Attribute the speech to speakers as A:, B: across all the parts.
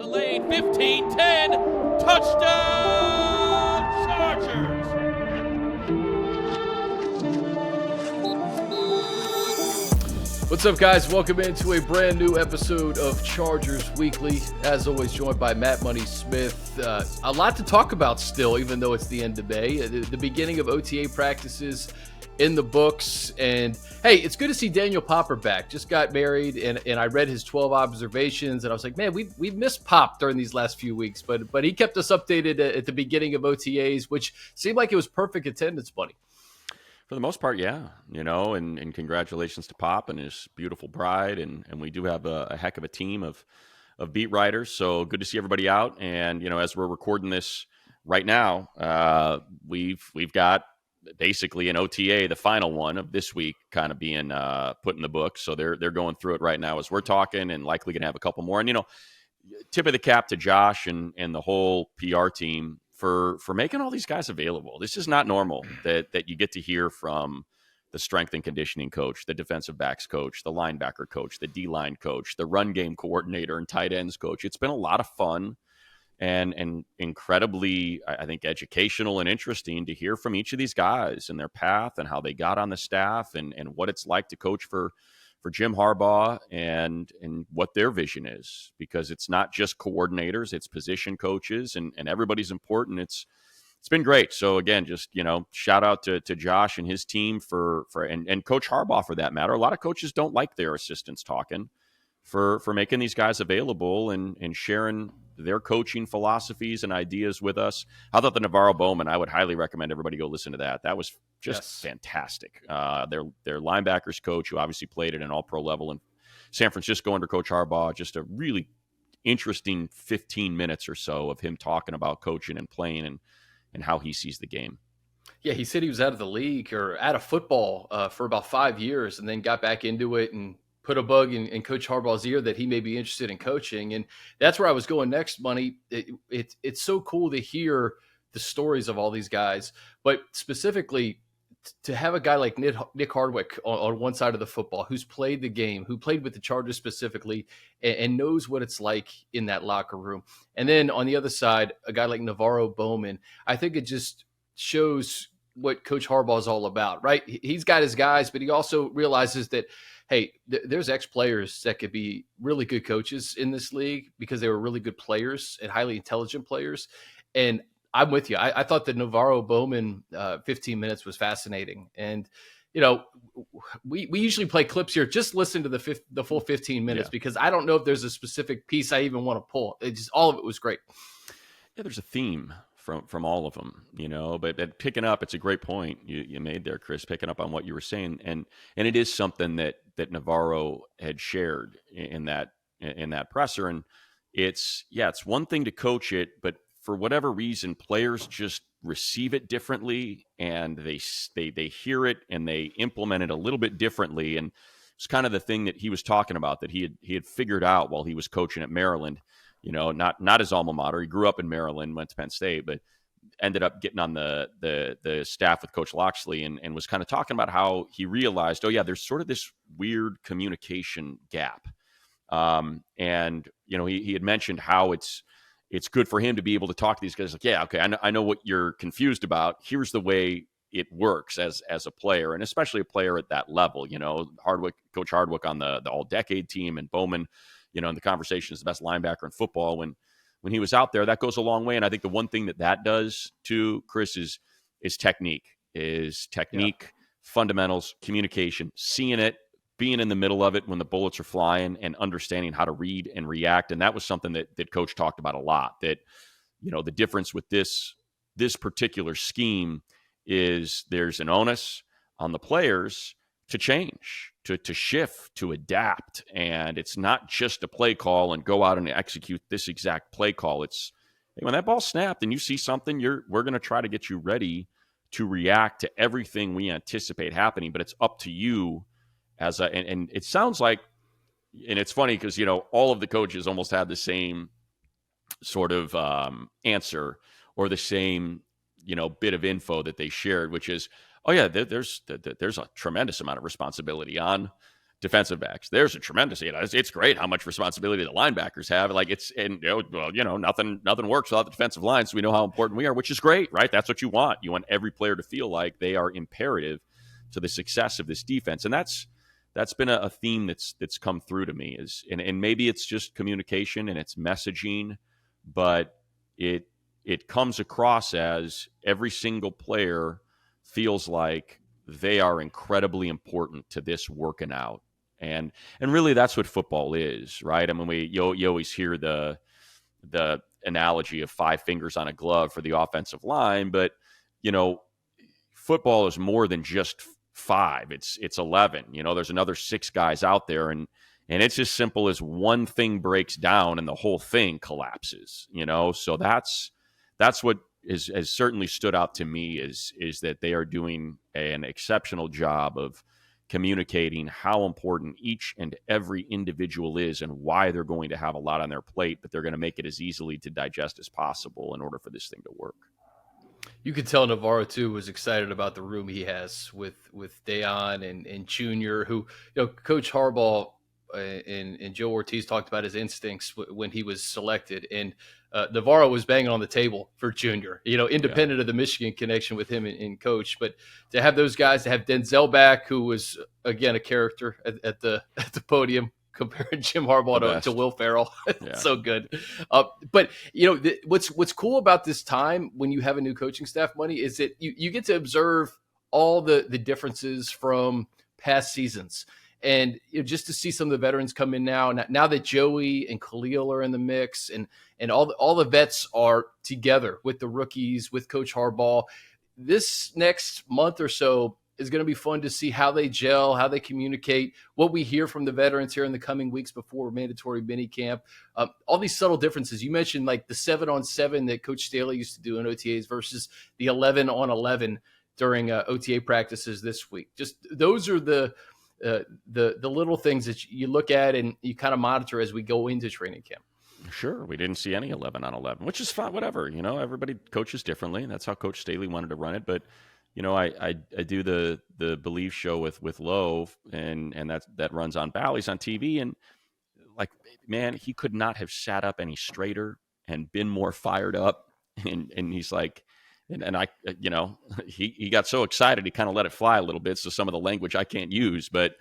A: the lane, 15, 10, touchdown Chargers! What's up, guys? Welcome into a brand new episode of Chargers Weekly. As always, joined by Matt Money Smith. A lot to talk about still, even though it's the end of May. The beginning of OTA practices in the books. And hey, it's good to see Daniel Popper back. Just got married, and I read his 12 observations, and I was like, man, we've missed Pop during these last few weeks. But he kept us updated at the beginning of OTAs, which seemed like it was perfect attendance, buddy.
B: For the most part, yeah, and congratulations to Pop and his beautiful bride, and we do have a heck of a team of beat writers, so good to see everybody out. And as we're recording this right now, we've got basically an OTA, the final one of this week, kind of being put in the book. So they're going through it right now as we're talking, and likely going to have a couple more. And tip of the cap to Josh and the whole PR team for making all these guys available. This is not normal that you get to hear from the strength and conditioning coach, the defensive backs coach, the linebacker coach, the D-line coach, the run game coordinator and tight ends coach. It's been a lot of fun and incredibly, I think, educational and interesting to hear from each of these guys and their path and how they got on the staff and what it's like to coach for Jim Harbaugh and what their vision is, because it's not just coordinators, it's position coaches and everybody's important. It's been great. So again, just, shout out to Josh and his team and Coach Harbaugh for that matter. A lot of coaches don't like their assistants talking for making these guys available and sharing their coaching philosophies and ideas with us. How about the NaVorro Bowman? I would highly recommend everybody go listen to that. That was just fantastic. Their linebackers coach, who obviously played at an all-pro level in San Francisco under Coach Harbaugh, just a really interesting 15 minutes or so of him talking about coaching and playing and how he sees the game.
A: Yeah, he said he was out of the league or out of football for about 5 years and then got back into it and put a bug in Coach Harbaugh's ear that he may be interested in coaching. And that's where I was going next, Money. It's so cool to hear the stories of all these guys, but specifically to have a guy like Nick Hardwick on one side of the football who's played the game, who played with the Chargers specifically and knows what it's like in that locker room. And then on the other side, a guy like NaVorro Bowman. I think it just shows what Coach Harbaugh is all about, right? He's got his guys, but he also realizes that, hey, there's ex-players that could be really good coaches in this league because they were really good players and highly intelligent players. And I'm with you. I thought the NaVorro Bowman 15 minutes was fascinating. And, we usually play clips here. Just listen to the full 15 minutes because I don't know if there's a specific piece I even want to pull. All of it was great.
B: Yeah, there's a theme from all of them, but picking up, it's a great point you made there, Chris, picking up on what you were saying. And it is something that NaVorro had shared in that presser. And it's one thing to coach it, but for whatever reason, players just receive it differently and they hear it and they implement it a little bit differently. And it's kind of the thing that he was talking about that he had figured out while he was coaching at Maryland. Not his alma mater. He grew up in Maryland, went to Penn State, but ended up getting on the staff with Coach Loxley and was kind of talking about how he realized, there's sort of this weird communication gap. And he had mentioned how it's good for him to be able to talk to these guys like, I know what you're confused about. Here's the way it works as a player, and especially a player at that level. Coach Hardwick on the all-decade team, and Bowman, in the conversation is the best linebacker in football. When he was out there, that goes a long way. And I think the one thing that does too, Chris, is technique, fundamentals, communication, seeing it, being in the middle of it when the bullets are flying and understanding how to read and react. And that was something that Coach talked about a lot, that, the difference with this particular scheme is there's an onus on the players to change, to shift, to adapt. And it's not just a play call and go out and execute this exact play call. It's, hey, when that ball snapped and you see something, we're going to try to get you ready to react to everything we anticipate happening, but it's up to you and it sounds like, and it's funny because, all of the coaches almost had the same sort of answer or the same, bit of info that they shared, which is, there's a tremendous amount of responsibility on defensive backs. There's a tremendous, it's great how much responsibility the linebackers have. Like nothing works without the defensive line. So we know how important we are, which is great, right? That's what you want. You want every player to feel like they are imperative to the success of this defense. And that's been a theme that's come through to me and maybe it's just communication and it's messaging, but it comes across as every single player feels like they are incredibly important to this working out. And really that's what football is, right? I mean, you always hear the analogy of 5 fingers on a glove for the offensive line, but football is more than just 5. It's 11. There's another 6 guys out there, and it's as simple as one thing breaks down and the whole thing collapses. So that's what has certainly stood out to me is that they are doing an exceptional job of communicating how important each and every individual is and why they're going to have a lot on their plate, but they're going to make it as easily to digest as possible in order for this thing to work.
A: You could tell NaVorro too was excited about the room he has with Deion and Junior, who Coach Harbaugh and Joe Ortiz talked about his instincts when he was selected, and NaVorro was banging on the table for Junior. Independent of the Michigan connection with him and Coach, but to have those guys, to have Denzel back, who was again a character at the podium, comparing Jim Harbaugh to Will Ferrell. So good. But what's cool about this time when you have a new coaching staff, Money, is that you get to observe all the differences from past seasons. And just to see some of the veterans come in now that Joey and Khalil are in the mix, and all the vets are together with the rookies, with Coach Harbaugh, this next month or so is going to be fun to see how they gel, how they communicate, what we hear from the veterans here in the coming weeks before mandatory mini camp. All these subtle differences. You mentioned like the 7-on-7 that Coach Staley used to do in OTAs versus the 11-on-11 during OTA practices this week. Just those are the little things that you look at and you kind of monitor as we go into training camp.
B: Sure. We didn't see any 11-on-11, which is fine. Whatever, everybody coaches differently. That's how Coach Staley wanted to run it. But, I do the Believe show with Lowe and that runs on Bally's on TV. And like, man, he could not have sat up any straighter and been more fired up. And he's like, and I, he got so excited, he kind of let it fly a little bit. So some of the language I can't use, but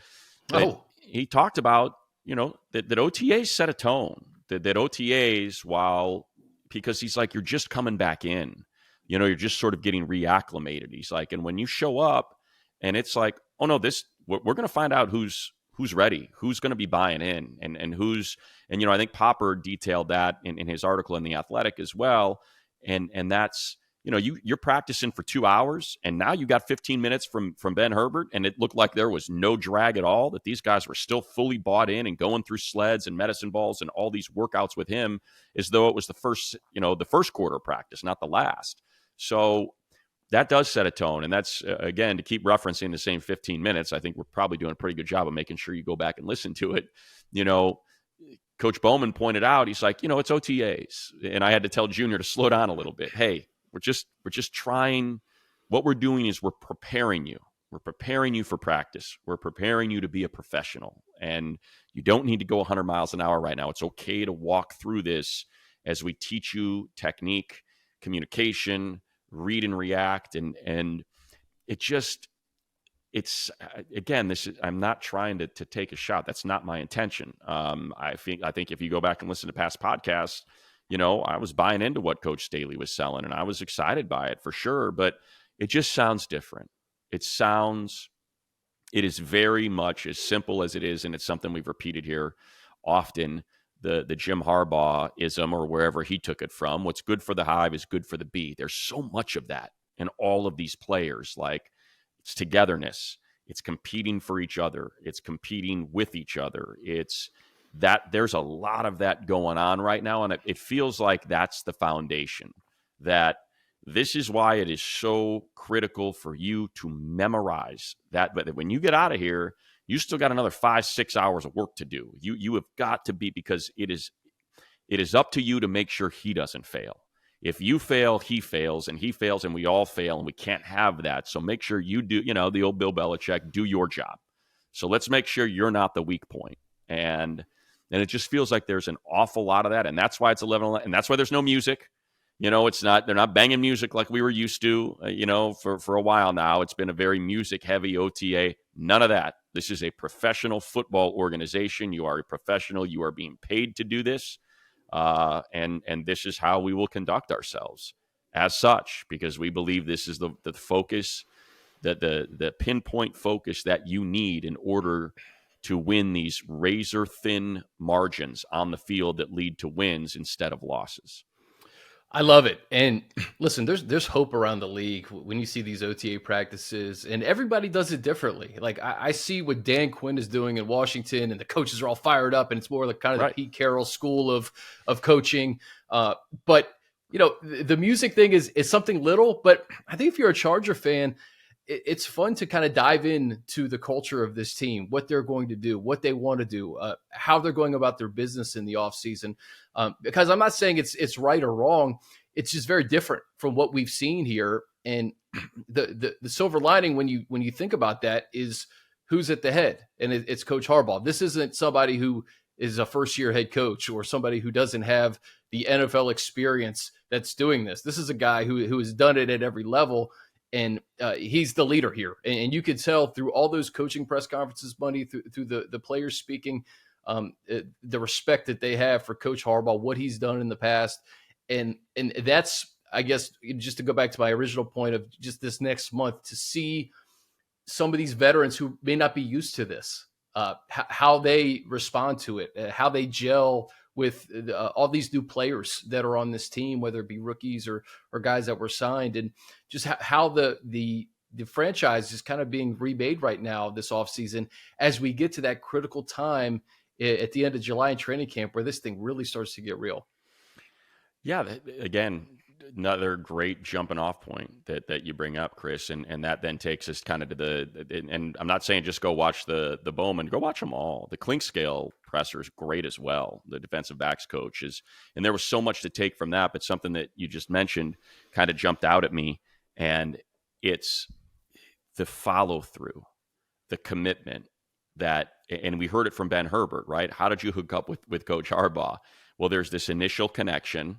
B: he talked about, that OTAs set a tone, that OTAs, because he's like, you're just coming back in, you're just sort of getting reacclimated. He's like, and when you show up and it's like, oh no, we're going to find out who's ready, who's going to be buying in and who's, and, I think Popper detailed that in his article in The Athletic as well. And that's, you're practicing for 2 hours, and now you got 15 minutes from Ben Herbert, and it looked like there was no drag at all, that these guys were still fully bought in and going through sleds and medicine balls and all these workouts with him as though it was the first quarter of practice, not the last. So that does set a tone. And that's, again, to keep referencing the same 15 minutes, I think we're probably doing a pretty good job of making sure you go back and listen to it. Coach Bowman pointed out, he's like, it's OTAs. And I had to tell Junior to slow down a little bit. Hey, we're just trying. What we're doing is we're preparing you. We're preparing you for practice. We're preparing you to be a professional. And you don't need to go 100 miles an hour right now. It's okay to walk through this as we teach you technique, communication, read and react. And it's again, I'm not trying to take a shot. That's not my intention. I think if you go back and listen to past podcasts, I was buying into what Coach Staley was selling, and I was excited by it for sure, but it just sounds different. It is very much as simple as it is, and it's something we've repeated here often, the Jim Harbaugh-ism, or wherever he took it from. What's good for the hive is good for the bee. There's so much of that in all of these players. Like, it's togetherness. It's competing for each other. It's competing with each other. It's that there's a lot of that going on right now. And it feels like that's the foundation, that this is why it is so critical for you to memorize that. But when you get out of here, you still got another 5-6 hours of work to do. You have got to be, because it is up to you to make sure he doesn't fail. If you fail, he fails, and he fails, and we all fail, and we can't have that. So make sure you do, the old Bill Belichick, do your job. So let's make sure you're not the weak point. And it just feels like there's an awful lot of that. And that's why it's 11, and that's why there's no music. They're not banging music like we were used to, for a while now. It's been a very music heavy OTA. None of that. This is a professional football organization. You are a professional. You are being paid to do this. And this is how we will conduct ourselves as such, because we believe this is the focus, the pinpoint focus that you need in order to win these razor thin margins on the field that lead to wins instead of losses.
A: I love it. And listen, there's hope around the league when you see these OTA practices, and everybody does it differently. Like I see what Dan Quinn is doing in Washington, and the coaches are all fired up, and it's more like kind of
B: right.
A: the Pete Carroll school of coaching. But the music thing is something little, but I think if you're a Charger fan, it's fun to kind of dive into the culture of this team, what they're going to do, what they want to do, how they're going about their business in the offseason. Because I'm not saying it's right or wrong. It's just very different from what we've seen here. And the silver lining when you think about that is who's at the head, and it's Coach Harbaugh. This isn't somebody who is a first-year head coach or somebody who doesn't have the NFL experience that's doing this. This is a guy who has done it at every level. And he's the leader here. And you could tell through all those coaching press conferences, Bunny, through the players speaking, the respect that they have for Coach Harbaugh, what he's done in the past. And that's, I guess, just to go back to my original point of just this next month, to see some of these veterans who may not be used to this, how they respond to it, how they gel with all these new players that are on this team, whether it be rookies or guys that were signed, and just how the franchise is kind of being remade right now this offseason as we get to that critical time at the end of July in training camp where this thing really starts to get real.
B: Yeah, again, another great jumping off point that you bring up, Chris, and that then takes us kind of to and I'm not saying just go watch the Bowman, go watch them all. The Clinkscale presser is great as well. The defensive backs coach is, and there was so much to take from that, but something that you just mentioned kind of jumped out at me, and it's the follow through, the commitment and we heard it from Ben Herbert, right? How did you hook up with Coach Harbaugh? Well, there's this initial connection,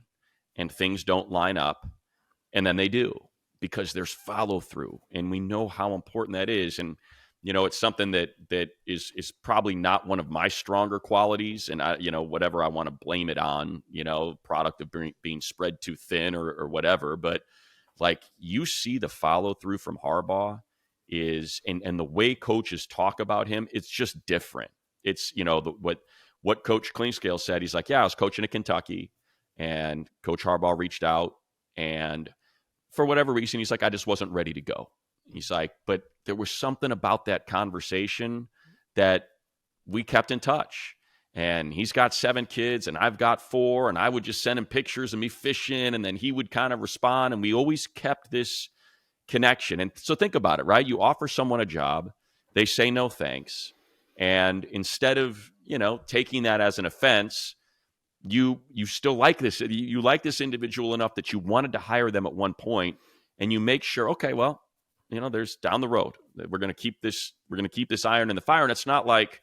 B: and things don't line up, and then they do, because there's follow through, and we know how important that is. And it's something that is probably not one of my stronger qualities, and whatever I want to blame it on, product of being spread too thin or whatever. But like, you see the follow through from Harbaugh is, and the way coaches talk about him, it's just different. It's what Coach Clinkscale said. He's like, yeah, I was coaching at Kentucky, and Coach Harbaugh reached out, and for whatever reason, he's like, I just wasn't ready to go. He's like, but there was something about that conversation that we kept in touch. And he's got 7 kids, and I've got 4, and I would just send him pictures of me fishing, and then he would kind of respond, and we always kept this connection. And so think about it, right? You offer someone a job, they say no thanks, and instead of taking that as an offense, you still like this. You like this individual enough that you wanted to hire them at one point, and you make sure, okay, well, there's down the road, we're going to keep this iron in the fire. And it's not like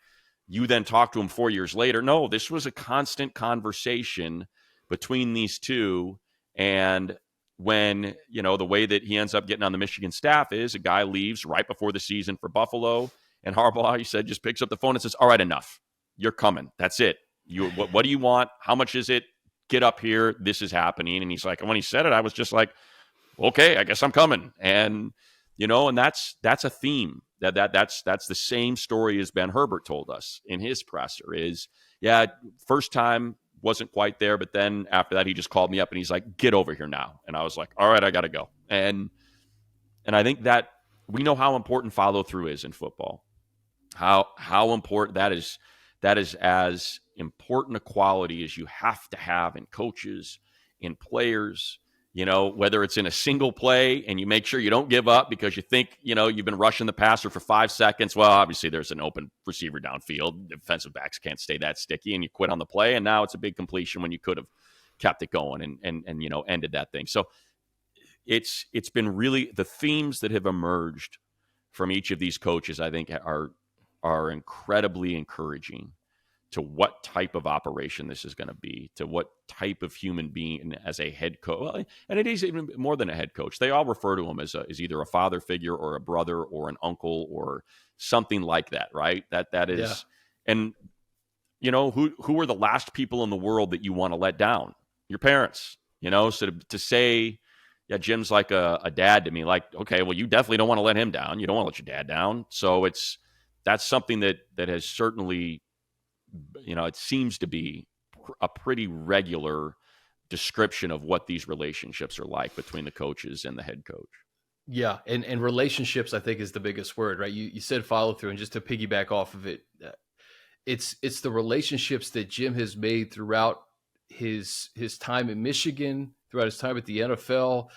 B: you then talk to him 4 years later. No, this was a constant conversation between these two. And when, the way that he ends up getting on the Michigan staff is a guy leaves right before the season for Buffalo, and Harbaugh, he said, just picks up the phone and says, all right, enough. You're coming. That's it. What do you want? How much is it? Get up here. This is happening. And he's like, and when he said it, I was just like, okay, I guess I'm coming. And, and that's a theme that's the same story as Ben Herbert told us in his presser is, yeah, first time wasn't quite there. But then after that, he just called me up and he's like, get over here now. And I was like, all right, I got to go. And I think that we know how important follow through is in football, how important that is as important a quality as you have to have in coaches, in players, whether it's in a single play and you make sure you don't give up because you think, you've been rushing the passer for 5 seconds. Well, obviously there's an open receiver downfield. Defensive backs can't stay that sticky, and you quit on the play. And now it's a big completion when you could have kept it going and ended that thing. So it's been really the themes that have emerged from each of these coaches, I think, are are incredibly encouraging to what type of operation this is going to be, to what type of human being as a head coach. Well, and it is even more than a head coach. They all refer to him as either a father figure or a brother or an uncle or something like that, right? That
A: Yeah.
B: is, and who are the last people in the world that you want to let down? Your parents, So to say, yeah, Jim's like a dad to me, like, okay, well, you definitely don't want to let him down. You don't want to let your dad down. So that's something that has certainly, it seems to be a pretty regular description of what these relationships are like between the coaches and the head coach.
A: Yeah, and relationships, I think, is the biggest word, right? You said follow through, and just to piggyback off of it, it's the relationships that Jim has made throughout his time in Michigan, throughout his time at the NFL.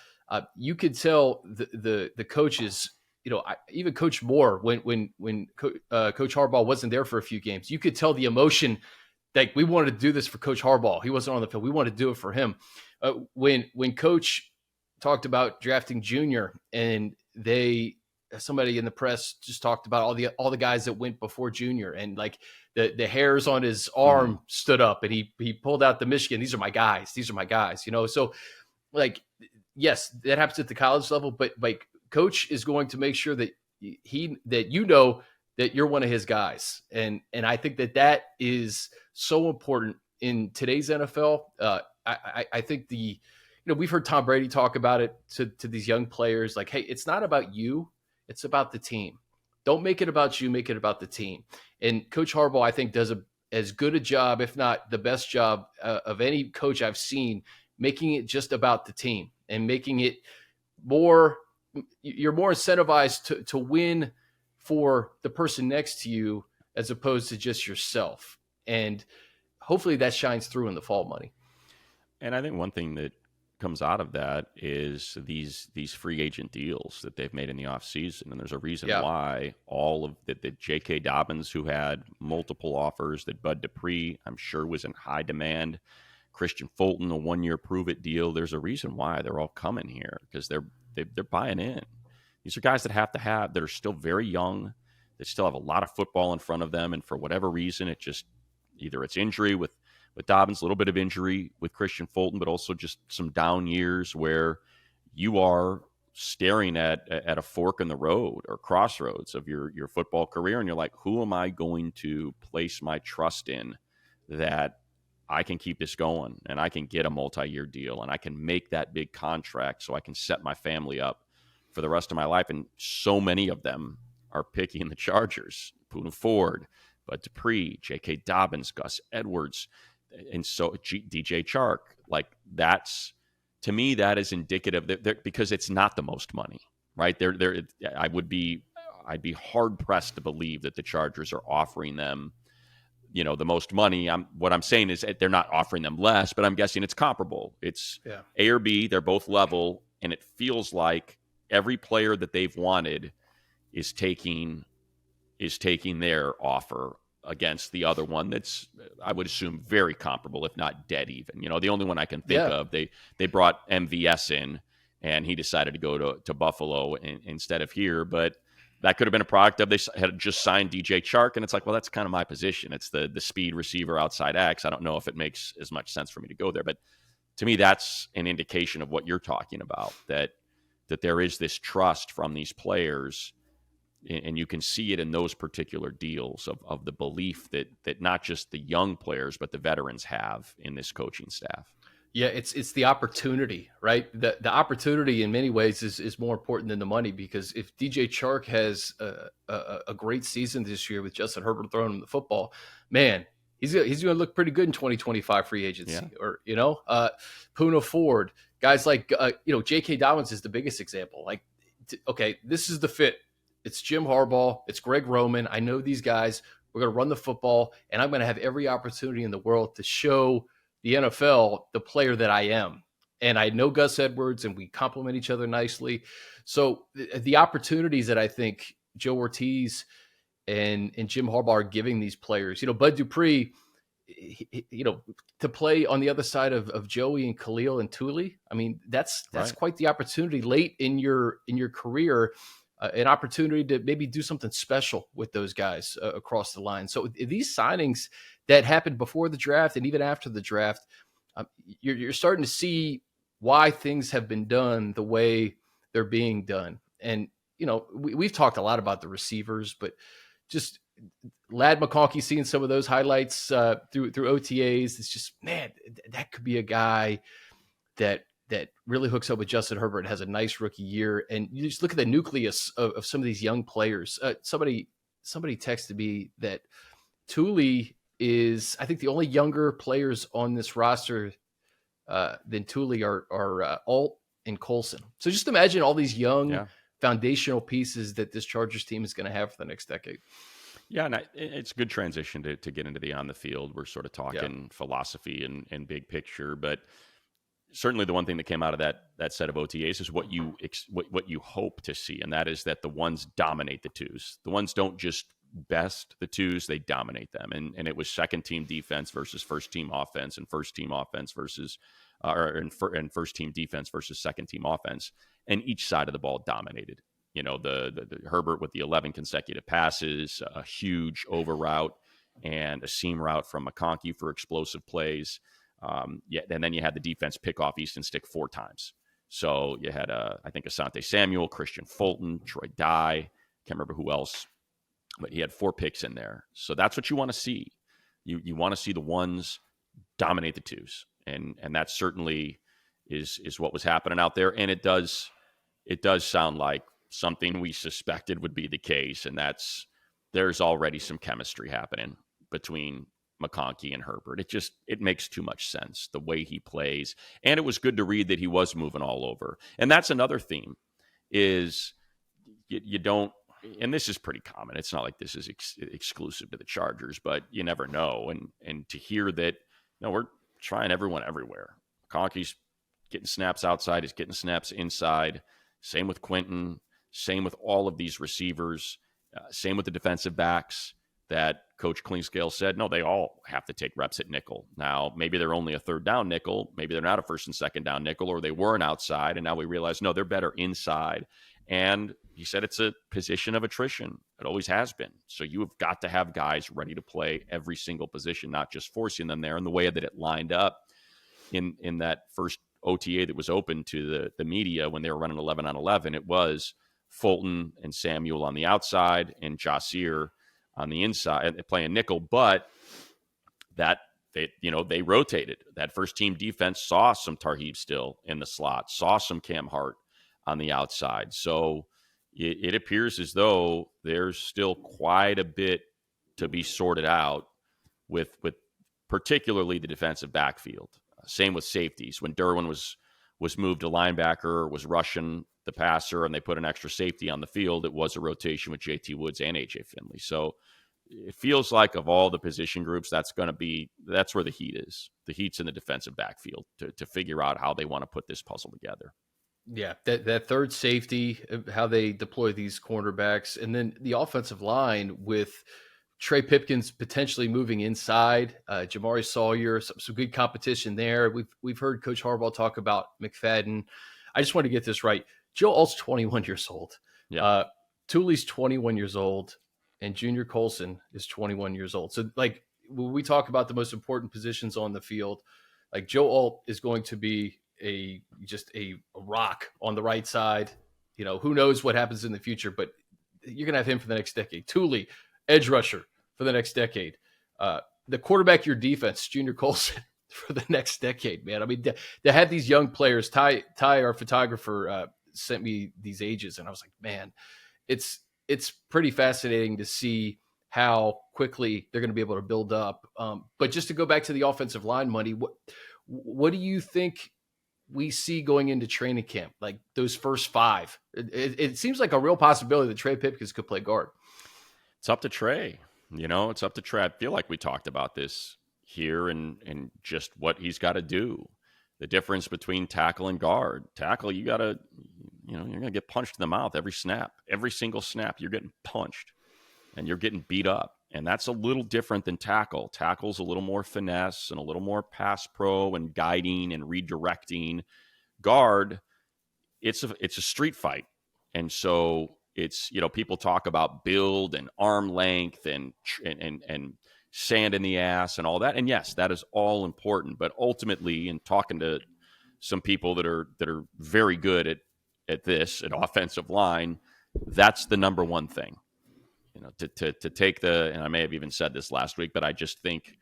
A: You could tell the coaches, even Coach Moore, when Coach Harbaugh wasn't there for a few games, you could tell the emotion. Like, we wanted to do this for Coach Harbaugh. He wasn't on the field. We wanted to do it for him. When Coach talked about drafting Junior, and somebody in the press just talked about all the guys that went before Junior, and like the hairs on his arm stood up, and he pulled out the Michigan. These are my guys. These are my guys. So, like, yes, that happens at the college level, but like, Coach is going to make sure that that you're one of his guys, and I think that is so important in today's NFL. I think we've heard Tom Brady talk about it to these young players, like, hey, it's not about you, it's about the team. Don't make it about you, make it about the team. And Coach Harbaugh, I think, does as good a job, if not the best job, of any coach I've seen, making it just about the team and making it you're more incentivized to win for the person next to you as opposed to just yourself. And hopefully that shines through in the fall money.
B: And I think one thing that comes out of that is these free agent deals that they've made in the offseason. And there's a reason why all of that J.K. Dobbins, who had multiple offers, that Bud Dupree, I'm sure, was in high demand, Christian Fulton, a 1-year prove-it deal. There's a reason why they're all coming here, because they're buying in. These are guys that are still very young, that still have a lot of football in front of them, and for whatever reason, either it's injury with Dobbins, a little bit of injury with Christian Fulton, but also just some down years where you are staring at a fork in the road or crossroads of your football career, and you're like, who am I going to place my trust in that I can keep this going and I can get a multi-year deal and I can make that big contract so I can set my family up for the rest of my life? And so many of them are picking the Chargers. Poona Ford, Bud Dupree, J.K. Dobbins, Gus Edwards, and so DJ Chark. Like, to me, that is indicative that because it's not the most money, right? I'd be hard pressed to believe that the Chargers are offering them, the most money. What I'm saying is they're not offering them less, but I'm guessing it's comparable. It's A or B. They're both level, and it feels like every player that they've wanted is taking their offer against the other one that's, I would assume, very comparable, if not dead even. The only one I can think of, they brought MVS in, and he decided to go to Buffalo instead of here. But that could have been a product of, they had just signed DJ Chark, and it's like, well, that's kind of my position. It's the speed receiver outside X. I don't know if it makes as much sense for me to go there. But to me, that's an indication of what you're talking about, that there is this trust from these players. And you can see it in those particular deals of the belief that not just the young players, but the veterans have in this coaching staff.
A: Yeah, it's the opportunity, right? The opportunity in many ways is more important than the money, because if DJ Chark has a great season this year with Justin Herbert throwing him the football, man, he's going to look pretty good in 2025 free agency. Yeah. Or Poona Ford, guys like J.K. Dobbins is the biggest example. Like, okay, this is the fit. It's Jim Harbaugh. It's Greg Roman. I know these guys. We're going to run the football, and I'm going to have every opportunity in the world to show the NFL the player that I am. And I know Gus Edwards, and we complement each other nicely. So the opportunities that I think Joe Ortiz and Jim Harbaugh are giving these players, Bud Dupree, to play on the other side of Joey and Khalil and Thule. I mean, that's right. Quite the opportunity late in your career. an opportunity to maybe do something special with those guys across the line. So these signings that happened before the draft and even after the draft, you're starting to see why things have been done the way they're being done. And, we've talked a lot about the receivers, but just Ladd McConkey, seeing some of those highlights through OTAs, it's just, man, that could be a guy that really hooks up with Justin Herbert and has a nice rookie year. And you just look at the nucleus of some of these young players. Somebody texted me that Thule is, I think, the only younger players on this roster than Thule are Alt and Colson. So just imagine all these young foundational pieces that this Chargers team is going to have for the next decade.
B: Yeah, and it's a good transition to get into the on the field. We're sort of talking philosophy and big picture, but certainly the one thing that came out of that set of OTAs is what you hope to see, and that is that the ones dominate the twos. The ones don't just best the twos, they dominate them. And it was second team defense versus first team offense, and first team offense versus and first team defense versus second team offense, and each side of the ball dominated. The Herbert with the 11 consecutive passes, a huge over route, and a seam route from McConkey for explosive plays. And then you had the defense pick off Easton Stick 4 times. So you had, I think, Asante Samuel, Christian Fulton, Troy Dye, can't remember who else, but he had 4 picks in there. So that's what you want to see. You want to see the ones dominate the twos, and that certainly is what was happening out there. And it does sound like something we suspected would be the case, and there's already some chemistry happening between McConkey and Herbert. It makes too much sense, the way he plays. And it was good to read that he was moving all over. And that's another theme, is you don't, and this is pretty common. It's not like this is exclusive to the Chargers, but you never know. And to hear that, we're trying everyone everywhere. McConkey's getting snaps outside, he's getting snaps inside. Same with Quentin, same with all of these receivers, same with the defensive backs. That Coach Klingscale said, no, they all have to take reps at nickel. Now, maybe they're only a third down nickel. Maybe they're not a first and second down nickel, or they were an outside, and now we realize, no, they're better inside. And he said it's a position of attrition. It always has been. So you have got to have guys ready to play every single position, not just forcing them there. And the way that it lined up in that first OTA that was open to the media when they were running 11 on 11, it was Fulton and Samuel on the outside and Jasir on the inside playing nickel. But that they rotated. That first team defense saw some Tarheeb still in the slot, saw some Cam Hart on the outside. So it appears as though there's still quite a bit to be sorted out with particularly the defensive backfield. Same with safeties. When Derwin was moved to linebacker, was rushing the passer, and they put an extra safety on the field, it was a rotation with JT Woods and AJ Finley. So it feels like of all the position groups, that's where the heat is. The heat's in the defensive backfield to figure out how they want to put this puzzle together.
A: Yeah, that third safety, how they deploy these cornerbacks, and then the offensive line with Trey Pipkins potentially moving inside, Jamari Sawyer, some good competition there. We've heard Coach Harbaugh talk about McFadden. I just want to get this right. Joe Alt's 21 years old.
B: Yeah.
A: Thule's 21 years old, and Junior Colson is 21 years old. So, like, when we talk about the most important positions on the field, like, Joe Alt is going to be just a rock on the right side. Who knows what happens in the future, but you're going to have him for the next decade. Thule, edge rusher for the next decade. The quarterback, your defense, Junior Colson, for the next decade, man. I mean, to have these young players, Ty, our photographer, sent me these ages, and I was like, man, it's pretty fascinating to see how quickly they're going to be able to build up. But just to go back to the offensive line money, what do you think we see going into training camp, like those first 5? It seems like a real possibility that Trey Pipkins could play guard.
B: It's up to Trey. It's up to Trey. I feel like we talked about this here and just what he's got to do. The difference between tackle and guard. Tackle, you got to, you're going to get punched in the mouth every snap. Every single snap, you're getting punched and you're getting beat up. And that's a little different than tackle. Tackle's a little more finesse and a little more pass pro and guiding and redirecting. Guard, it's a street fight. And so It's, people talk about build and arm length and sand in the ass and all that. And yes, that is all important. But ultimately, in talking to some people that are very good at offensive line, that's the number one thing. To take and I may have even said this last week, but I just think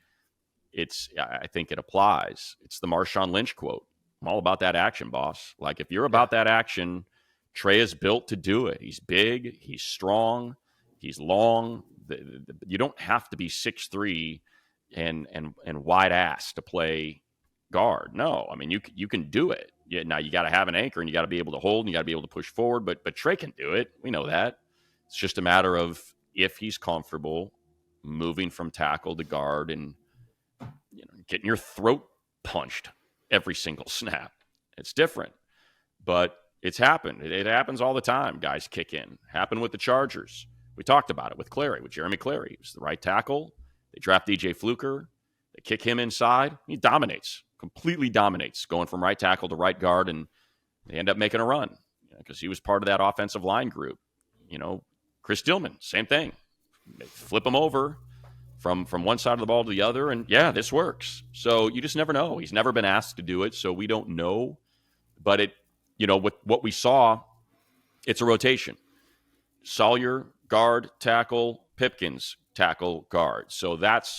B: I think it applies. It's the Marshawn Lynch quote. I'm all about that action, boss. Like, if you're about that action, Trey is built to do it. He's big, he's strong, he's long. You don't have to be 6'3" and wide ass to play guard. No, I mean, you can do it. Yeah, now you got to have an anchor and you got to be able to hold and you got to be able to push forward. But Trey can do it. We know that. It's just a matter of if he's comfortable moving from tackle to guard and getting your throat punched every single snap. It's different, but it's happened. It happens all the time. Guys kick in. Happened with the Chargers. We talked about it with Clary, with Jeremy Clary. He was the right tackle. They draft DJ Fluker. They kick him inside. He dominates, completely dominates, going from right tackle to right guard, and they end up making a run because he was part of that offensive line group. Chris Dillman, same thing. They flip him over from one side of the ball to the other, and yeah, this works. So you just never know. He's never been asked to do it, so we don't know. But with what we saw, it's a rotation. Sawyer, guard, tackle, Pipkins, tackle, guard. So that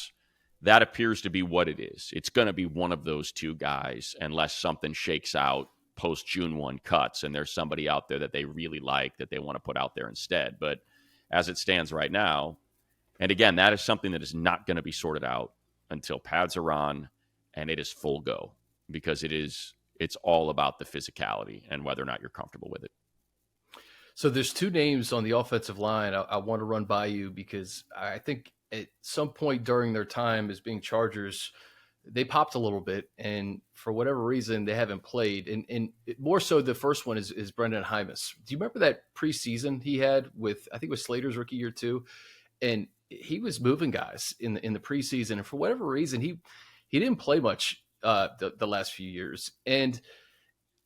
B: appears to be what it is. It's going to be one of those two guys unless something shakes out post June 1 cuts and there's somebody out there that they really like that they want to put out there instead. But as it stands right now, and again, that is something that is not going to be sorted out until pads are on and it is full go, because it's all about the physicality and whether or not you're comfortable with it.
A: So there's two names on the offensive line I want to run by you, because I think at some point during their time as being Chargers, they popped a little bit, and for whatever reason, they haven't played. And more so, the first one is Brendan Hymus. Do you remember that preseason he had with, I think it was Slater's rookie year too? And he was moving guys in the preseason, and for whatever reason, he didn't play much the last few years. And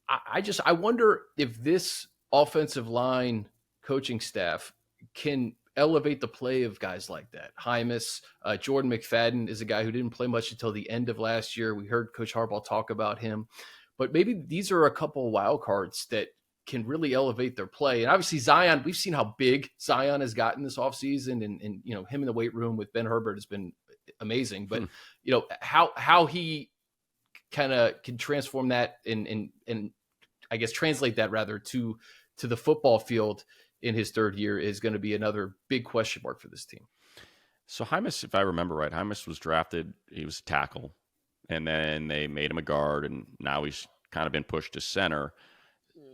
A: I wonder if this offensive line coaching staff can elevate the play of guys like that. Hymus, Jordan McFadden is a guy who didn't play much until the end of last year. We heard Coach Harbaugh talk about him, but maybe these are a couple of wild cards that can really elevate their play. And obviously Zion, we've seen how big Zion has gotten this offseason, and him in the weight room with Ben Herbert has been amazing. But how he kind of can transform that and I guess translate that rather to the football field in his third year is going to be another big question mark for this team.
B: So Hymus, if I remember right, Hymus was drafted, he was a tackle, and then they made him a guard, and now he's kind of been pushed to center.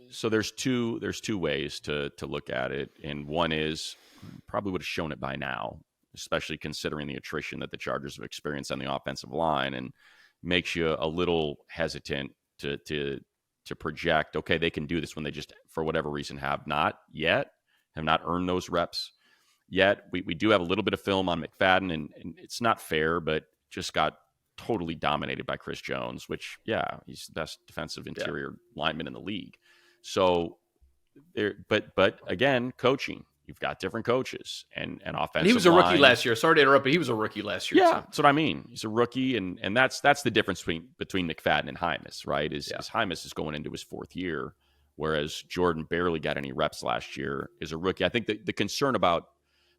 B: So there's two ways to look at it, and one is probably would have shown it by now, especially considering the attrition that the Chargers have experienced on the offensive line, and makes you a little hesitant to project, okay, they can do this when they just, for whatever reason, have not earned those reps yet. We do have a little bit of film on McFadden, and it's not fair, but just got totally dominated by Chris Jones, which, yeah, he's the best defensive interior lineman in the league. So, but again, coaching. You've got different coaches and offensive. And
A: he was a rookie last year. Sorry to interrupt, but he was a rookie last year.
B: Yeah,
A: too.
B: That's what I mean. He's a rookie, and that's the difference between McFadden and Hymus, right? Is Hymus is going into his fourth year, whereas Jordan barely got any reps last year as a rookie. I think the concern about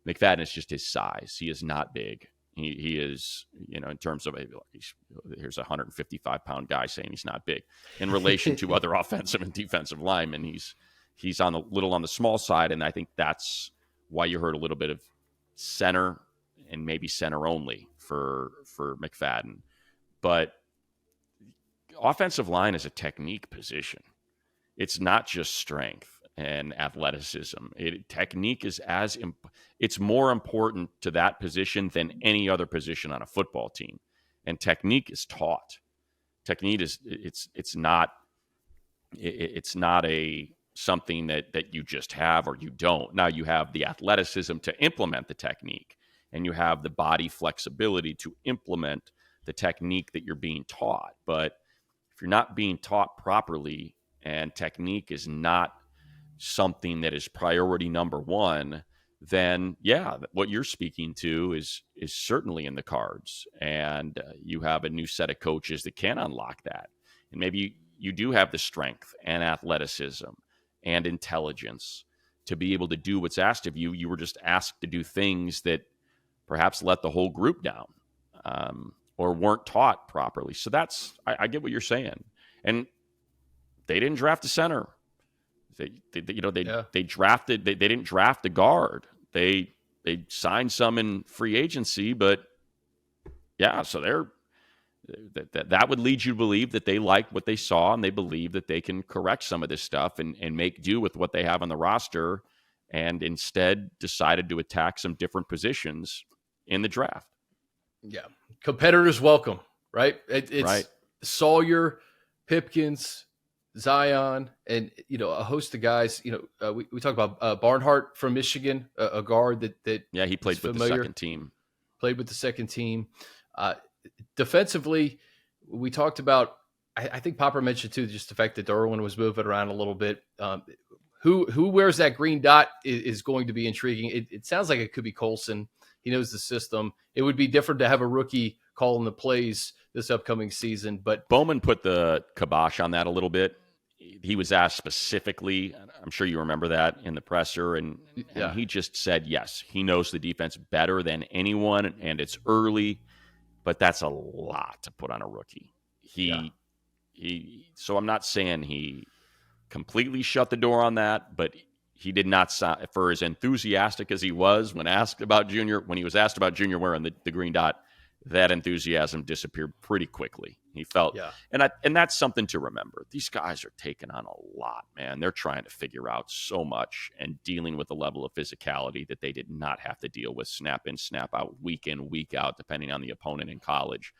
B: McFadden is just his size. He is not big. He is, in terms of here's a 155-pound guy saying he's not big in relation to other offensive and defensive linemen. He's on a little on the small side, and I think that's why you heard a little bit of center and maybe center only for McFadden. But offensive line is a technique position. It's not just strength and athleticism. Technique is it's more important to that position than any other position on a football team. And technique is taught. Technique is it's not a something that you just have or you don't. Now you have the athleticism to implement the technique, and you have the body flexibility to implement the technique that you're being taught. But if you're not being taught properly and technique is not something that is priority number one, then yeah, what you're speaking to is certainly in the cards, and you have a new set of coaches that can unlock that, and maybe you do have the strength and athleticism and intelligence to be able to do what's asked of you. You were just asked to do things that perhaps let the whole group down, or weren't taught properly. So I get what you're saying, and they didn't draft a center. They drafted. They didn't draft a guard. They signed some in free agency, but yeah. So that would lead you to believe that they like what they saw, and they believe that they can correct some of this stuff and make do with what they have on the roster, and instead decided to attack some different positions in the draft.
A: Yeah, competitors welcome, right? It's
B: right.
A: Sawyer, Pipkins, Zion, and a host of guys. We talk about Barnhart from Michigan, a guard that
B: yeah, he played with the second team.
A: Played with the second team. Defensively, we talked about. I think Popper mentioned too, just the fact that Derwin was moving around a little bit. Who wears that green dot is going to be intriguing. It sounds like it could be Colson. He knows the system. It would be different to have a rookie calling the plays this upcoming season. But
B: Bowman put the kibosh on that a little bit. He was asked specifically, I'm sure you remember that in the presser, and he just said, yes, he knows the defense better than anyone, and it's early, but that's a lot to put on a rookie. So I'm not saying he completely shut the door on that, but he did not sound, for as enthusiastic as he was when he was asked about Junior wearing the green dot, that enthusiasm disappeared pretty quickly. He felt, and that's something to remember. These guys are taking on a lot, man. They're trying to figure out so much and dealing with a level of physicality that they did not have to deal with snap in, snap out, week in, week out, depending on the opponent in college.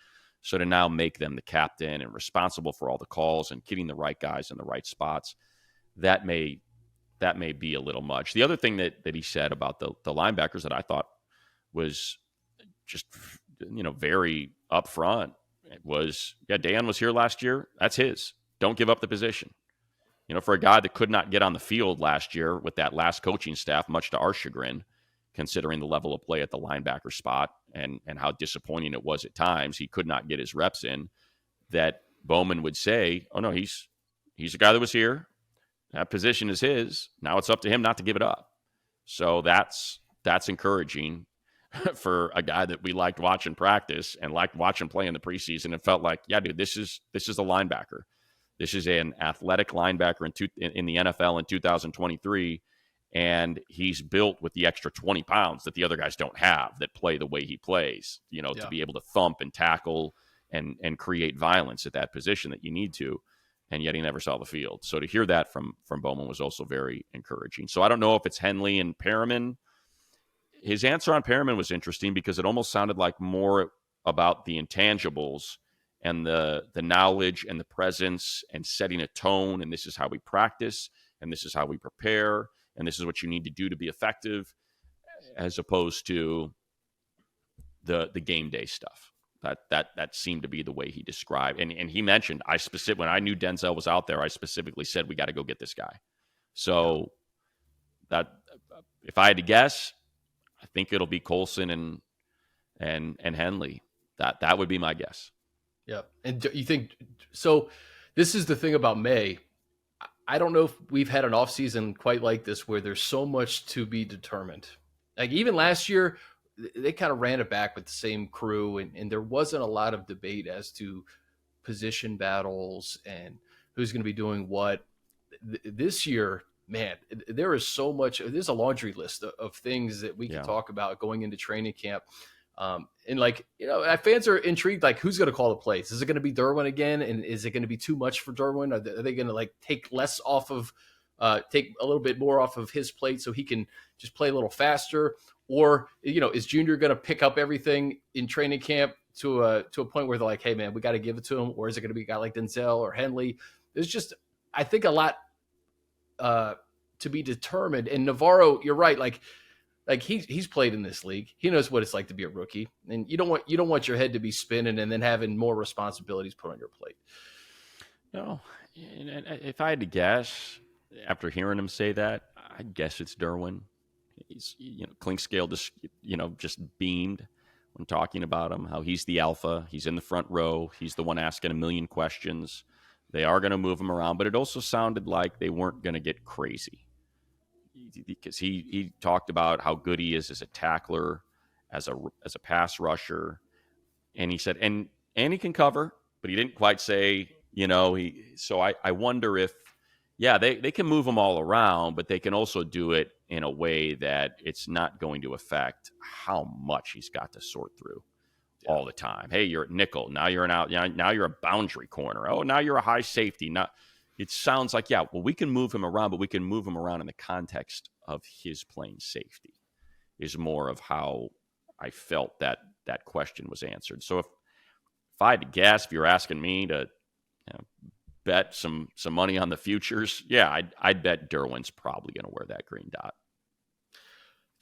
B: So to now make them the captain and responsible for all the calls and getting the right guys in the right spots, that may be a little much. The other thing that he said about the linebackers that I thought was just, very upfront was, Dan was here last year. That's his. Don't give up the position. For a guy that could not get on the field last year with that last coaching staff, much to our chagrin, considering the level of play at the linebacker spot and how disappointing it was at times, he could not get his reps in, that Bowman would say, oh no, he's a guy that was here. That position is his. Now it's up to him not to give it up. So that's encouraging for a guy that we liked watching practice and liked watching play in the preseason, and felt like, yeah, dude, this is a linebacker. This is an athletic linebacker in the NFL in 2023, and he's built with the extra 20 pounds that the other guys don't have that play the way he plays, to be able to thump and tackle and create violence at that position that you need to. And yet he never saw the field. So to hear that from Bowman was also very encouraging. So I don't know if it's Henley and Perriman. His answer on Perriman was interesting because it almost sounded like more about the intangibles and the knowledge and the presence and setting a tone. And this is how we practice, and this is how we prepare, and this is what you need to do to be effective, as opposed to the game day stuff. That seemed to be the way he described. And he mentioned, when I knew Denzel was out there, I specifically said, we got to go get this guy. So that, if I had to guess, I think it'll be Colson and Henley. That would be my guess.
A: Yeah. And do you think, so this is the thing about May. I don't know if we've had an offseason quite like this where there's so much to be determined. Like even last year, they kind of ran it back with the same crew, and there wasn't a lot of debate as to position battles and who's going to be doing what. This year, man, there is so much. There's a laundry list of things that we can talk about going into training camp. And fans are intrigued, like who's going to call the plays? Is it going to be Derwin again? And is it going to be too much for Derwin? Are they going to take less off of, take a little bit more off of his plate so he can just play a little faster? Or, is Junior going to pick up everything in training camp to a point where they're like, hey man, we got to give it to him? Or is it going to be a guy like Denzel or Henley? There's just, I think, a lot to be determined. And NaVorro, you're right. Like he's played in this league. He knows what it's like to be a rookie, and you don't want your head to be spinning and then having more responsibilities put on your plate.
B: No, if I had to guess, after hearing him say that, I guess it's Derwin. He's, Clinkscale just beamed when talking about him, how he's the alpha. He's in the front row. He's the one asking a million questions. They are going to move him around, but it also sounded like they weren't going to get crazy, because he talked about how good he is as a tackler, as a pass rusher, and he said, and he can cover, but he didn't quite say, So I wonder if, yeah, they can move him all around, but they can also do it in a way that it's not going to affect how much he's got to sort through all the time. Hey, you're at nickel. Now you're an out. Now you're a boundary corner. Oh, now you're a high safety. Now it sounds like, yeah, well, we can move him around, but we can move him around in the context of his playing safety is more of how I felt that question was answered. So if I had to guess, if you're asking me to bet some money on the futures, yeah, I'd bet Derwin's probably going to wear that green dot.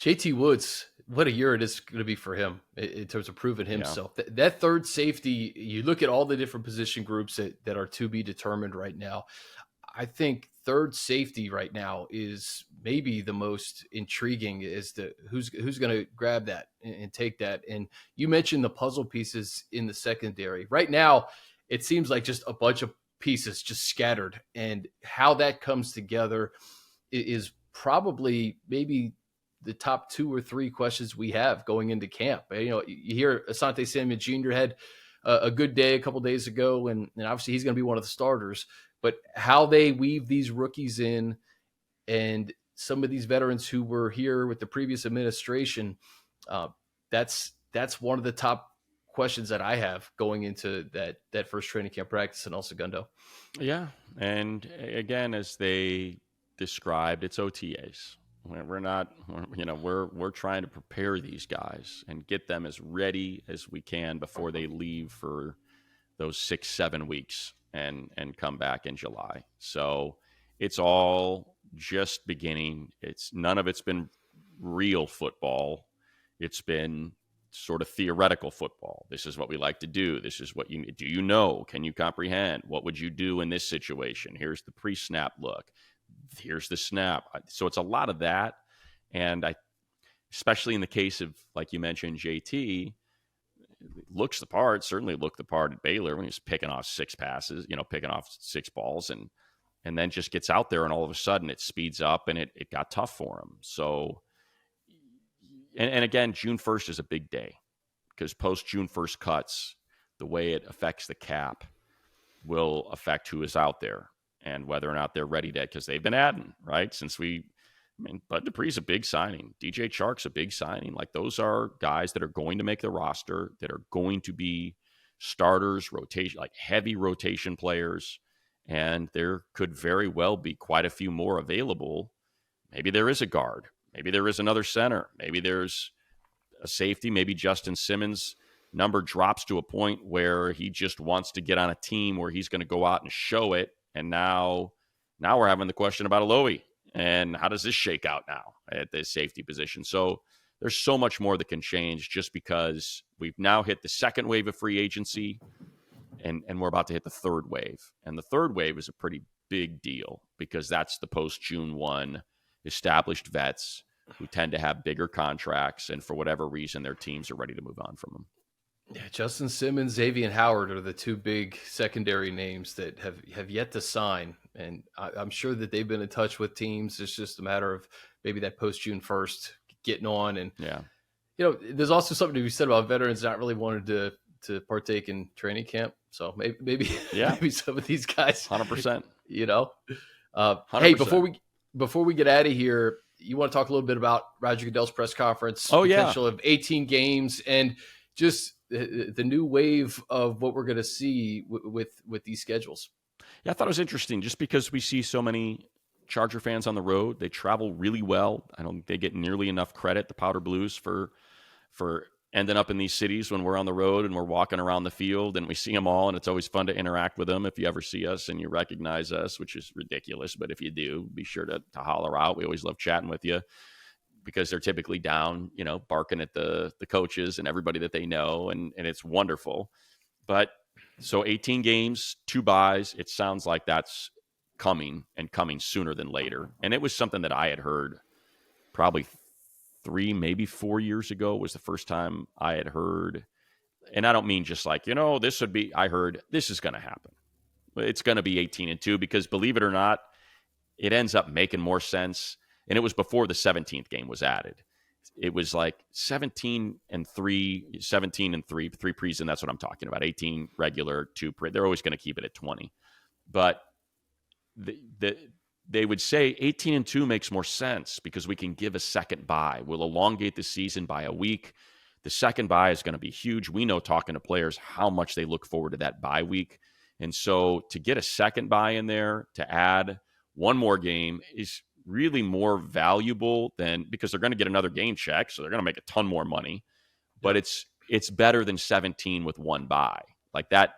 A: JT Woods, what a year it is going to be for him in terms of proving himself. Yeah. That third safety, you look at all the different position groups that are to be determined right now. I think third safety right now is maybe the most intriguing as to who's going to grab that and take that. And you mentioned the puzzle pieces in the secondary. Right now, it seems like just a bunch of pieces just scattered, and how that comes together is probably maybe the top 2 or 3 questions we have going into camp. You hear Asante Samuel Jr. had a good day a couple days ago, and obviously he's going to be one of the starters. But how they weave these rookies in, and some of these veterans who were here with the previous administration, that's one of the top questions that I have going into that first training camp practice in El Segundo.
B: Yeah, and again, as they described, it's OTAs. We're not, we're trying to prepare these guys and get them as ready as we can before they leave for those 6-7 weeks and come back in July. So it's all just beginning. None of it's been real football. It's been sort of theoretical football. This is what we like to do. This is what you do. Can you comprehend? What would you do in this situation? Here's the pre-snap look. Here's the snap. So it's a lot of that. And especially in the case of, like you mentioned, JT, looks the part, certainly looked the part at Baylor when he was picking off 6 passes, picking off 6 balls, and then just gets out there and all of a sudden it speeds up and it got tough for him. So, and again, June 1st is a big day because post June 1st cuts, the way it affects the cap will affect who is out there and whether or not they're ready to, because they've been adding, right? Bud Dupree's a big signing. DJ Chark's a big signing. Like, those are guys that are going to make the roster, that are going to be starters, rotation, like heavy rotation players. And there could very well be quite a few more available. Maybe there is a guard. Maybe there is another center. Maybe there's a safety. Maybe Justin Simmons' number drops to a point where he just wants to get on a team where he's going to go out and show it. And now we're having the question about Alohi. And how does this shake out now at the safety position? So there's so much more that can change just because we've now hit the second wave of free agency and we're about to hit the third wave. And the third wave is a pretty big deal because that's the post-June 1 established vets who tend to have bigger contracts. And for whatever reason, their teams are ready to move on from them.
A: Yeah, Justin Simmons, Xavier Howard are the 2 big secondary names that have yet to sign. And I'm sure that they've been in touch with teams. It's just a matter of maybe that post-June 1st getting on. And, there's also something to be said about veterans not really wanting to partake in training camp. So maybe some of these guys,
B: 100%,
A: Hey, before we get out of here, you want to talk a little bit about Roger Goodell's press conference, potential of 18 games and just the new wave of what we're going to see with these schedules.
B: Yeah, I thought it was interesting just because we see so many Charger fans on the road. They travel really well. I don't think they get nearly enough credit, the Powder Blues, for ending up in these cities when we're on the road and we're walking around the field and we see them all. And it's always fun to interact with them. If you ever see us and you recognize us, which is ridiculous, but if you do, be sure to holler out. We always love chatting with you because they're typically down, barking at the coaches and everybody that they know. And it's wonderful. But so 18 games, 2 buys, it sounds like that's coming and coming sooner than later. And it was something that I had heard probably 3, maybe 4 years ago was the first time I had heard. And I don't mean just like, this would be, I heard this is going to happen. It's going to be 18-2 because believe it or not, it ends up making more sense. And it was before the 17th game was added. It was like 17-3, 3 preseason. That's what I'm talking about. 18 regular, 2 pre. They're always going to keep it at 20. But they would say 18-2 makes more sense because we can give a second bye. We'll elongate the season by a week. The second bye is going to be huge. We know, talking to players, how much they look forward to that bye week. And so to get a second bye in there, to add one more game is really more valuable than, because they're going to get another game check, so they're going to make a ton more money. But it's better than 17 with one bye. Like that,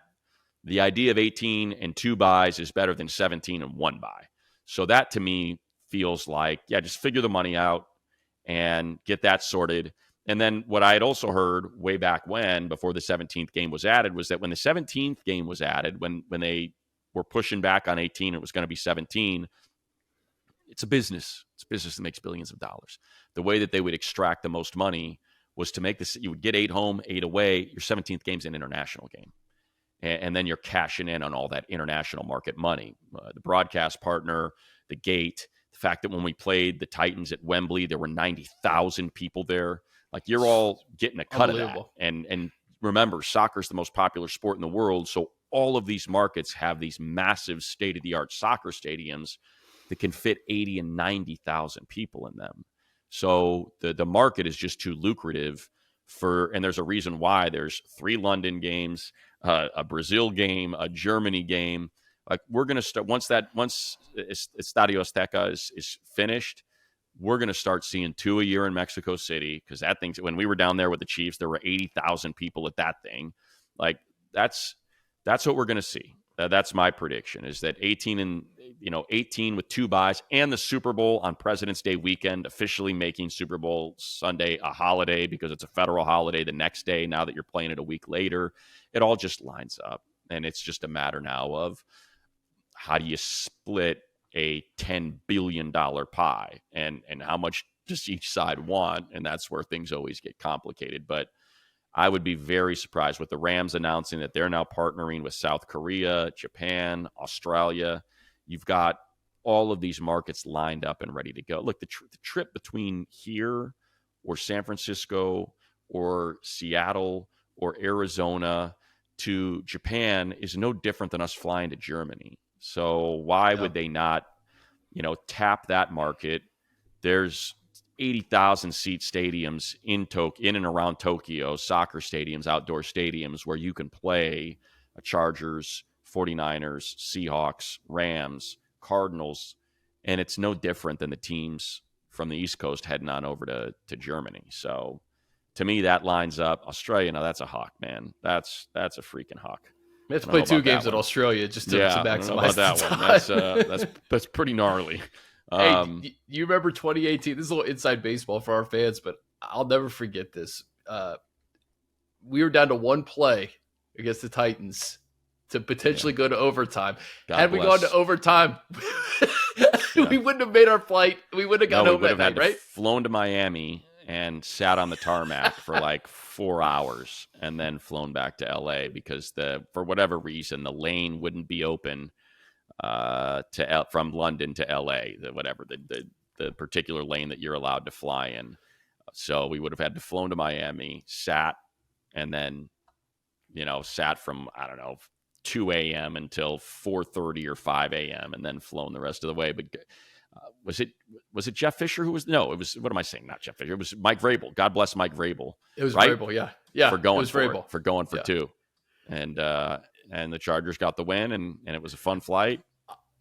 B: the idea of 18 and 2 byes is better than 17 and 1 bye. So that to me feels like, just figure the money out and get that sorted. And then what I had also heard way back when, before the 17th game was added, was that when the 17th game was added, when they were pushing back on 18, it was going to be 17. It's a business. It's a business that makes billions of dollars. The way that they would extract the most money was to make this, you would get 8 home, 8 away. Your 17th game's an international game. And then you're cashing in on all that international market money. The broadcast partner, the gate, the fact that when we played the Titans at Wembley, there were 90,000 people there. Like, you're all getting a cut of that. And remember, soccer is the most popular sport in the world. So all of these markets have these massive state-of-the-art soccer stadiums that can fit 80 and 90,000 people in them. So the market is just too lucrative and there's a reason why there's 3 London games, a Brazil game, a Germany game. Like, we're going to start once Estadio Azteca is finished, we're going to start seeing 2 a year in Mexico City, because that thing, when we were down there with the Chiefs, there were 80,000 people at that thing. Like, that's what we're going to see. That's my prediction, is that 18 with 2 byes and the Super Bowl on President's Day weekend, officially making Super Bowl Sunday a holiday because it's a federal holiday the next day, now that you're playing it a week later. It all just lines up. And it's just a matter now of, how do you split a $10 billion pie, and how much does each side want? And that's where things always get complicated. But I would be very surprised with the Rams announcing that they're now partnering with South Korea, Japan, Australia. You've got all of these markets lined up and ready to go. Look, the trip between here or San Francisco or Seattle or Arizona to Japan is no different than us flying to Germany. So why would they not, tap that market? There's 80,000 seat stadiums in and around Tokyo, soccer stadiums, outdoor stadiums, where you can play a Chargers, 49ers, Seahawks, Rams, Cardinals, and it's no different than the teams from the East Coast heading on over to Germany. So to me, that lines up. Australia, now that's a hawk, man. That's a freaking hawk.
A: We have to play 2 games at Australia just to maximize
B: that one. That's pretty gnarly.
A: Hey, you remember 2018? This is a little inside baseball for our fans, but I'll never forget this. We were down to 1 play against the Titans to potentially go to overtime. Had we gone to overtime, we wouldn't have made our flight. We wouldn't have got home that night, right?
B: Flown to Miami and sat on the tarmac for like 4 hours, and then flown back to LA because for whatever reason, the lane wouldn't be open from London to LA, the particular lane that you're allowed to fly in. So we would have had to flown to Miami, sat, and then, sat from, 2 a.m. until 4:30 or 5 a.m. and then flown the rest of the way. But was it Jeff Fisher who was? No, it was, what am I saying? Not Jeff Fisher. It was Mike Vrabel. God bless Mike Vrabel.
A: It was
B: right?
A: Vrabel, yeah.
B: For going
A: it was
B: for
A: Vrabel.
B: it, for going for 2. And the Chargers got the win, and it was a fun flight.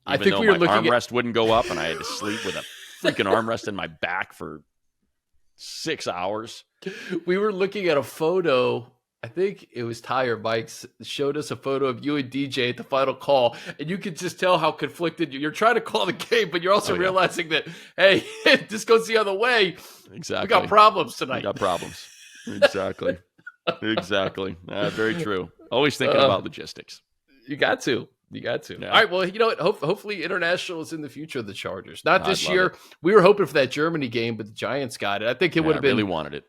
A: I think we were looking
B: armrest wouldn't go up, and I had to sleep with a freaking armrest in my back for 6 hours.
A: We were looking at a photo. I think it was Tyre Bikes showed us a photo of you and DJ at the final call, and you could just tell how conflicted you're trying to call the game, but you're also realizing that, hey, this goes the other way.
B: Exactly.
A: We got problems tonight.
B: We got problems. Exactly. Exactly. Very true. Always thinking about logistics.
A: You got to. You got to.
B: Yeah.
A: All right. Well, you know what? Hopefully international is in the future of the Chargers. Not this
B: I'd love
A: year.
B: it.
A: We were hoping for that Germany game, but the Giants got it. I think it would have been
B: really wanted it.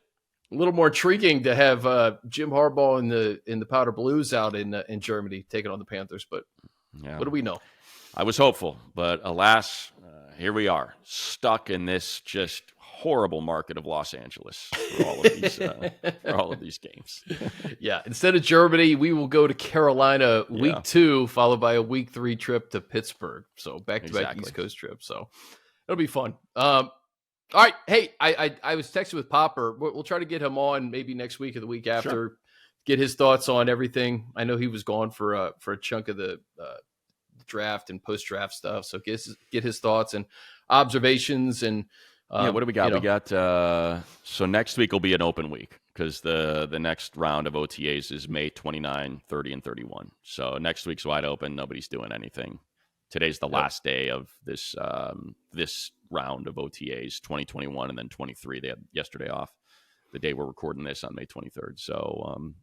A: a little more intriguing to have Jim Harbaugh in the Powder Blues out in Germany taking on the Panthers. But what do we know?
B: I was hopeful, but alas, here we are, stuck in this just horrible market of Los Angeles for all of these games.
A: Yeah, instead of Germany, we will go to Carolina week 2, followed by a week 3 trip to Pittsburgh. So back-to-back East Coast trip. So it'll be fun. All right. Hey, I was texting with Popper. We'll try to get him on maybe next week or the week after,
B: Sure.
A: Get his thoughts on everything. I know he was gone for a chunk of the draft and post-draft stuff. So get his thoughts and observations. And
B: what do we got? We got so next week will be an open week because the next round of OTAs is May 29, 30, and 31. So next week's wide open. Nobody's doing anything. Today's the last day of this this round of OTAs, 2021 and then 23. They had yesterday off, the day we're recording this on May 23rd. So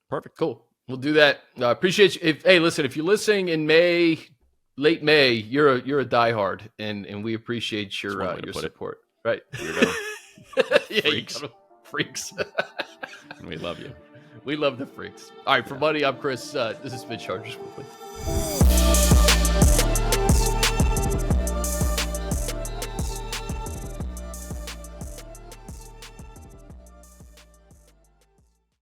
B: perfect.
A: Cool. We'll do that. Appreciate you. If you're listening in May, late May, you're a diehard, and we appreciate your support. Right.
B: Freaks.
A: Freaks.
B: We love you.
A: We love the freaks. All right. For Buddy, I'm Chris. This has been Chargers Movement.